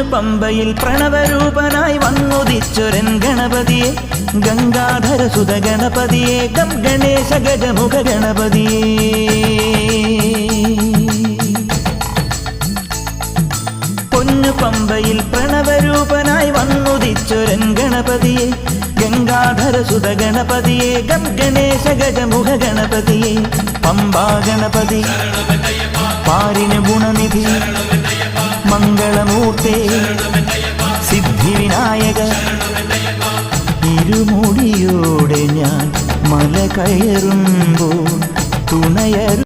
പമ്പയിൽ പ്രണവരൂപനായി വന്നുദിച്ചൊരൻ ഗണപതിയെ ഗംഗാധരസുത ഗണപതിയെ ഗം ഗണേശ ഗജമുഖ ഗണപതിയെ പമ്പയിൽ പ്രണവരൂപനായി വന്നുദിച്ചൊരൻ ഗണപതിയെ ഗംഗാധരസുത ഗണപതിയെ ഗം ഗണേശ ഗജമുഖ ഗണപതിയെ പമ്പാ ഗണപതി പാരിന് ഗുണനിധി മംഗളമൂർത്തേ സിദ്ധിവിനായക ഇരുമുടിയോടെ ഞാൻ മല കയറുമ്പോൾ തുണയരു